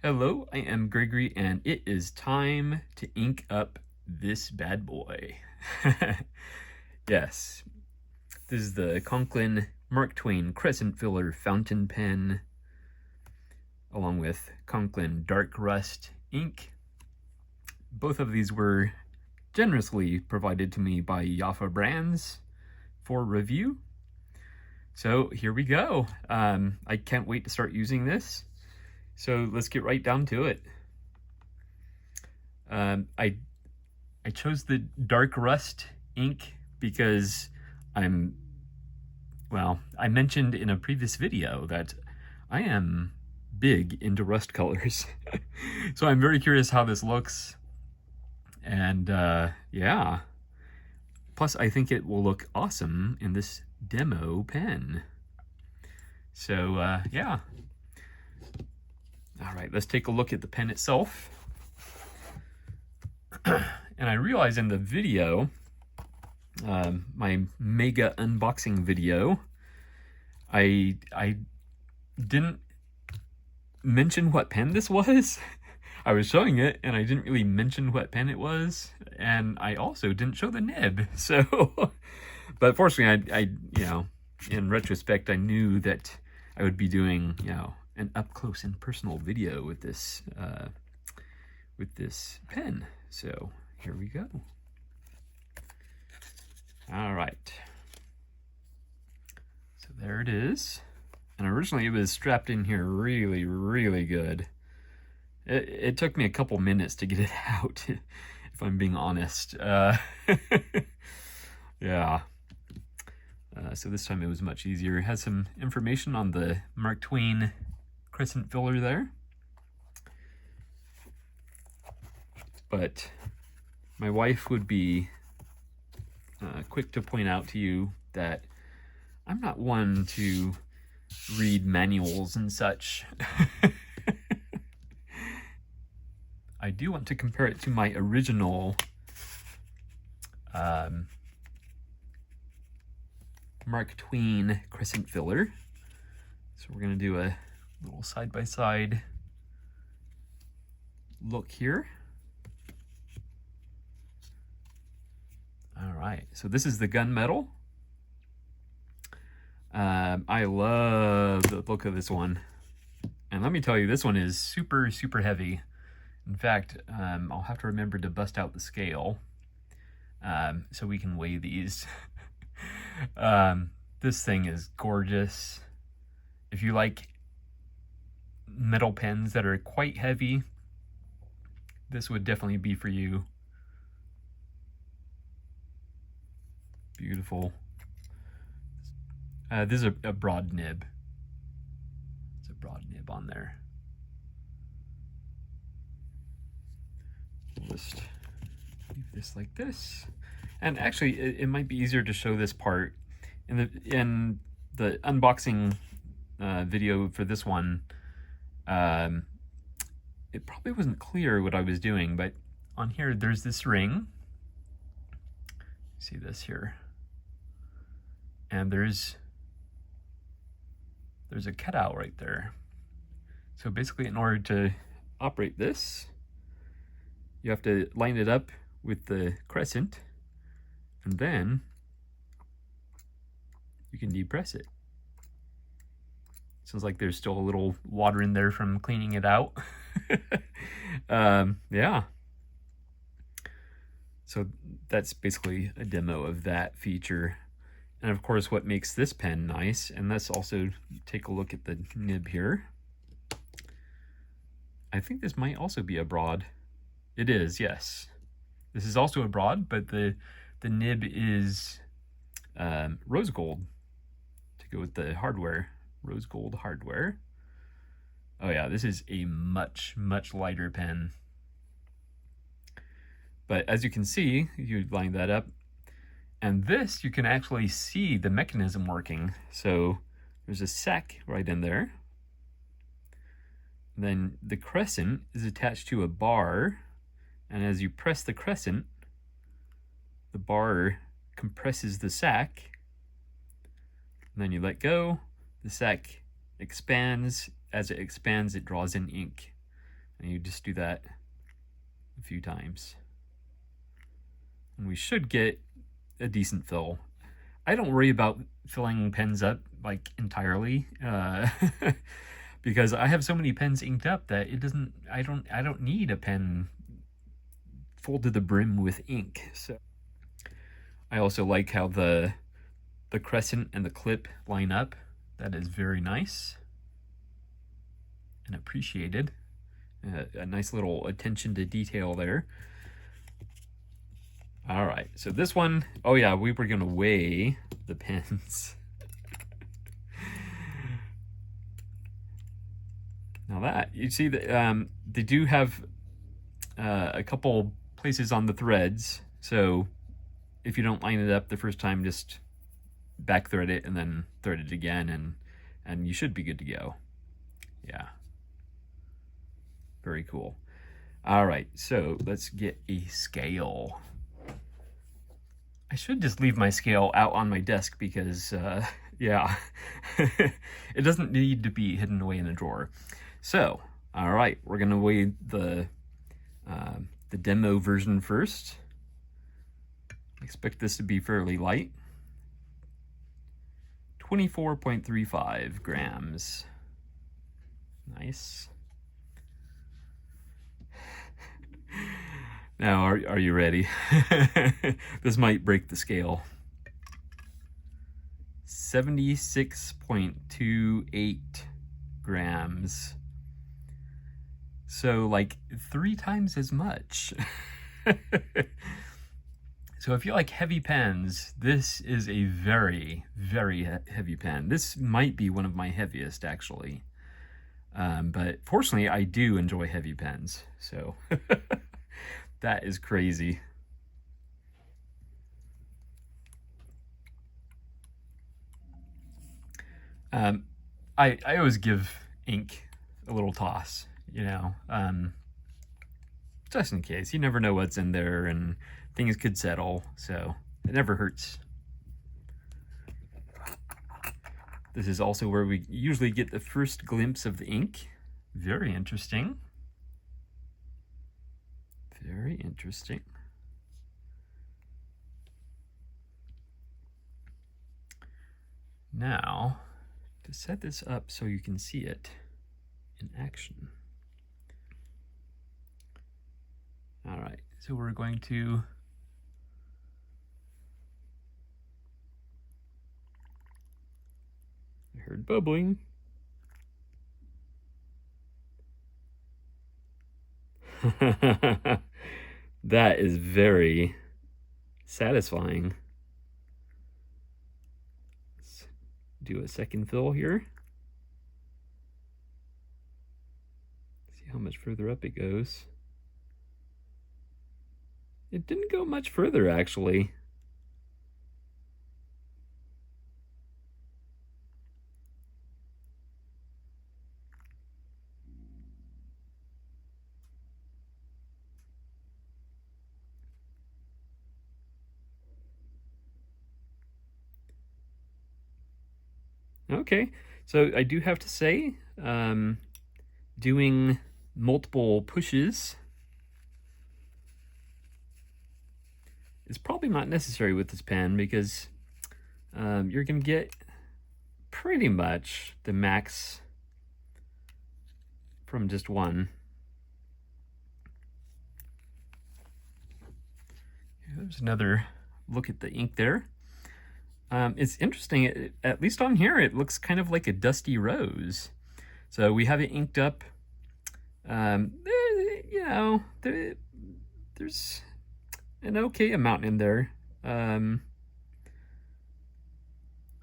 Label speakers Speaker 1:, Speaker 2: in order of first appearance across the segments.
Speaker 1: Hello, I am Gregory, and it is time to ink up this bad boy. Yes, this is the Conklin Twain Crescent Filler Fountain Pen, along with Conklin Dark Rust ink. Both of these were generously provided to me by Yafa Brands for review. So here we go. I can't wait to start using this. So let's get right down to it. I chose the Dark Rust ink because I mentioned in a previous video that I am big into rust colors. So I'm very curious how this looks. And yeah. Plus, I think it will look awesome in this demo pen. So yeah. All right, let's take a look at the pen itself. And I realized in the video, my mega unboxing video, I didn't mention what pen this was. I was showing it and I didn't really mention what pen it was, and I also didn't show the nib. So, but fortunately, I in retrospect, I knew that I would be doing, an up close and personal video with this pen. So here we go. All right. So there it is. And originally it was strapped in here really, really good. It took me a couple minutes to get it out, if I'm being honest. Yeah. So this time it was much easier. It has some information on the Twain Crescent filler there. But my wife would be quick to point out to you that I'm not one to read manuals and such. I do want to compare it to my original Twain Crescent filler. So we're going to do a little side-by-side look here. All right, so this is the Gunmetal. I love the look of this one. And let me tell you, this one is super, super heavy. In fact, I'll have to remember to bust out the scale so we can weigh these. This thing is gorgeous. If you like metal pens that are quite heavy, this would definitely be for you. Beautiful. This is a broad nib. It's a broad nib on there. We'll just leave this like this. And actually, it might be easier to show this part in the unboxing video for this one. It probably wasn't clear what I was doing, but on here there's this ring. See this here, and there's a cutout right there. So basically, in order to operate this, you have to line it up with the crescent, and then you can depress it. Sounds like there's still a little water in there from cleaning it out. Yeah. So that's basically a demo of that feature. And of course, what makes this pen nice, and let's also take a look at the nib here. I think this might also be a broad. It is, yes. This is also a broad, but the nib is rose gold to go with the hardware. Rose gold hardware. Oh yeah, this is a much, much lighter pen. But as you can see, you line that up, and this, you can actually see the mechanism working. So there's a sac right in there. Then the crescent is attached to a bar, and as you press the crescent, the bar compresses the sac, and then you let go, the sac expands. As it expands, it draws in ink. And you just do that a few times. And we should get a decent fill. I don't worry about filling pens up like entirely because I have so many pens inked up that it doesn't. I don't need a pen full to the brim with ink. So I also like how the crescent and the clip line up. That is very nice and appreciated. A nice little attention to detail there. All right, so this one, oh yeah, we were gonna weigh the pens. Now that, you see that they do have a couple places on the threads, so if you don't line it up the first time, just back thread it and then thread it again, and you should be good to go. Yeah. Very cool. All right, so let's get a scale. I should just leave my scale out on my desk because, yeah, it doesn't need to be hidden away in a drawer. So, all right, we're gonna weigh the demo version first. I expect this to be fairly light. 24.35 grams. Nice. Now, are you ready? This might break the scale. 76.28 grams. So like 3 times as much. So if you like heavy pens, this is a very, very heavy pen. This might be one of my heaviest actually. But fortunately I do enjoy heavy pens, so that is crazy. I always give ink a little toss, you know, just in case. You never know what's in there and things could settle, so it never hurts. This is also where we usually get the first glimpse of the ink. Very interesting. Very interesting. Now, to set this up so you can see it in action. All right, so we're going to I heard bubbling. That is very satisfying. Let's do a second fill here. See how much further up it goes. It didn't go much further, actually. Okay, so I do have to say, doing multiple pushes is probably not necessary with this pen because you're going to get pretty much the max from just one. There's another look at the ink there. It's interesting, at least on here, it looks kind of like a dusty rose. So we have it inked up. You know, there's an okay amount in there. I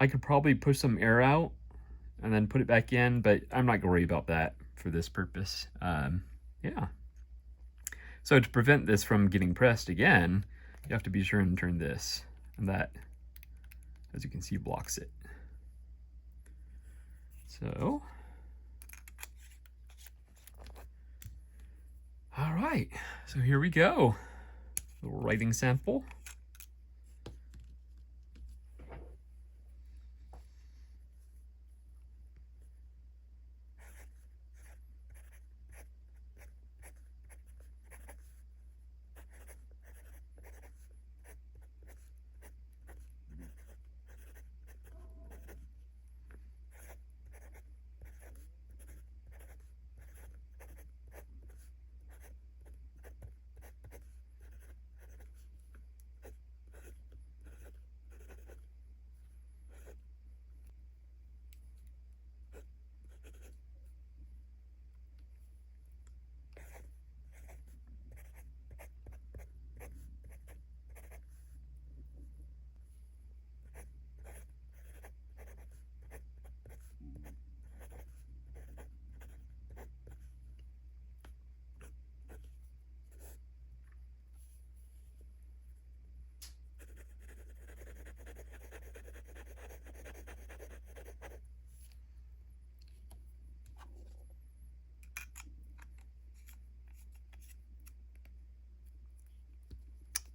Speaker 1: could probably push some air out and then put it back in, but I'm not gonna worry about that for this purpose. Yeah. So to prevent this from getting pressed again, you have to be sure and turn this, and that, as you can see, blocks it. So, all right, so here we go. A little writing sample.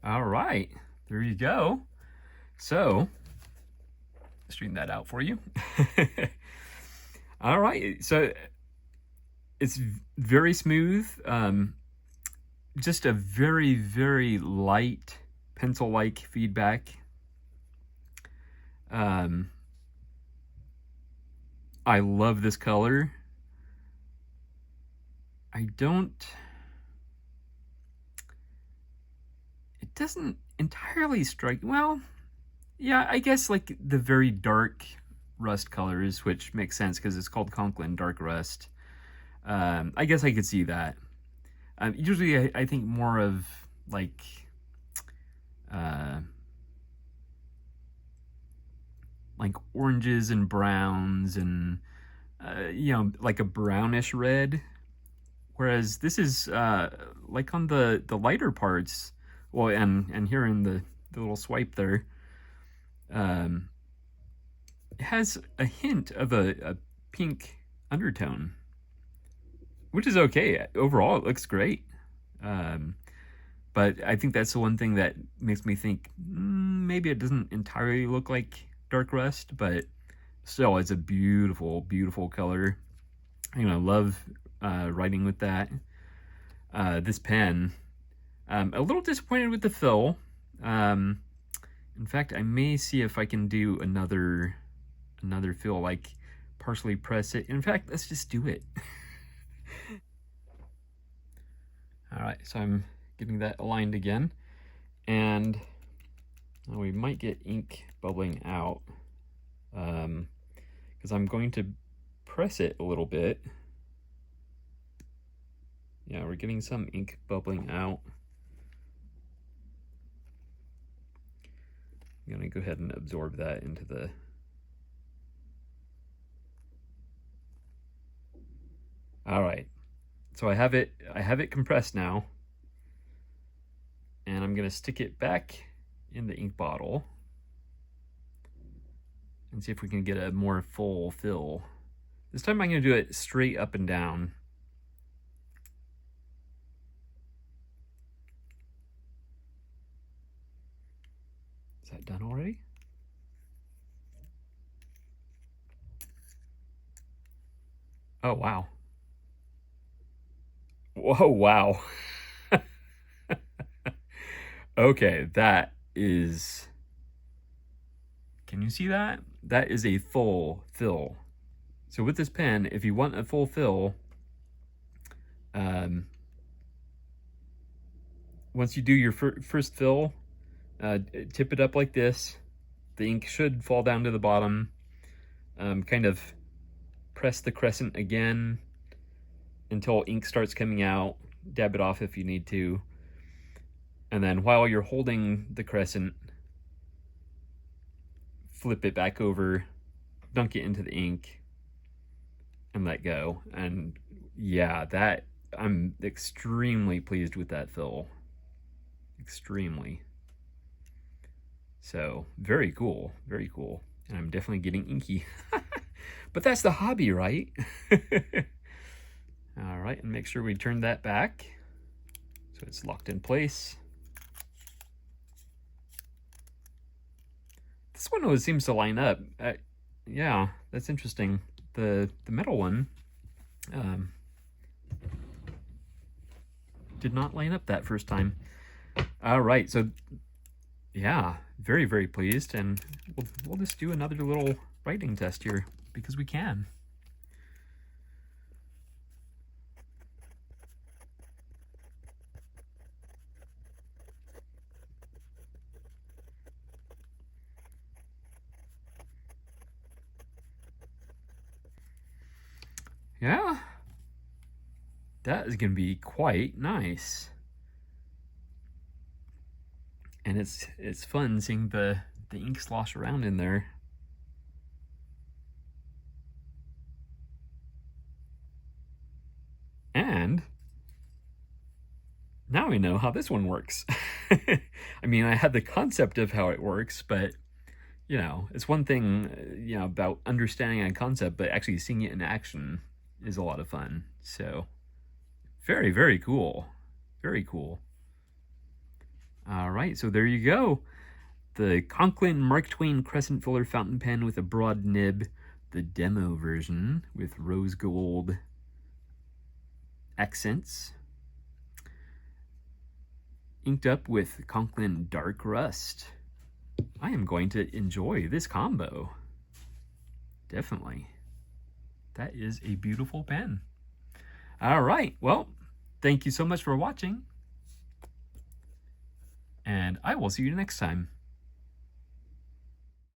Speaker 1: All right, there you go. So, straighten that out for you. All right, so it's very smooth. Just a very, very light pencil-like feedback. I love this color. It doesn't entirely strike, well, yeah, I guess like the very dark rust colors, which makes sense because it's called Conklin Dark Rust. I guess I could see that. Usually I think more of like oranges and browns and you know, like a brownish red, whereas this is like on the lighter parts, well, and here in the little swipe there, it has a hint of a pink undertone, which is okay. Overall, it looks great. But I think that's the one thing that makes me think maybe it doesn't entirely look like dark rust, but still, it's a beautiful, beautiful color. You know, I love writing with that. This pen, a little disappointed with the fill. In fact, I may see if I can do another fill, like partially press it. In fact, let's just do it. All right, so I'm getting that aligned again, and we might get ink bubbling out because I'm going to press it a little bit. Yeah, we're getting some ink bubbling out. I'm gonna go ahead and absorb that into the all right. So I have it compressed now, and I'm gonna stick it back in the ink bottle and see if we can get a more full fill. This time I'm gonna do it straight up and down. Is that done already? Oh, wow. Whoa, wow. Okay, that is... Can you see that? That is a full fill. So with this pen, if you want a full fill, once you do your first fill, tip it up like this. The ink should fall down to the bottom. Kind of press the crescent again until ink starts coming out. Dab it off if you need to. And then while you're holding the crescent, flip it back over, dunk it into the ink, and let go. And yeah, that I'm extremely pleased with that fill. Extremely. So very cool, very cool. And I'm definitely getting inky. But that's the hobby, right? All right, and make sure we turn that back so it's locked in place. This one always seems to line up. Yeah, that's interesting. The metal one did not line up that first time. All right, so yeah, very, very pleased, and we'll just do another little writing test here because we can. Yeah, that is going to be quite nice. And it's fun seeing the ink slosh around in there. And now we know how this one works. I mean, I had the concept of how it works, but you know, it's one thing, you know, about understanding a concept, but actually seeing it in action is a lot of fun. So very, very cool. Very cool. All right, so there you go. The Conklin Mark Twain Crescent filler fountain pen with a broad nib, the demo version with rose gold accents, inked up with Conklin Dark Rust. I am going to enjoy this combo. Definitely. That is a beautiful pen. All right, well, thank you so much for watching, and I will see you next time.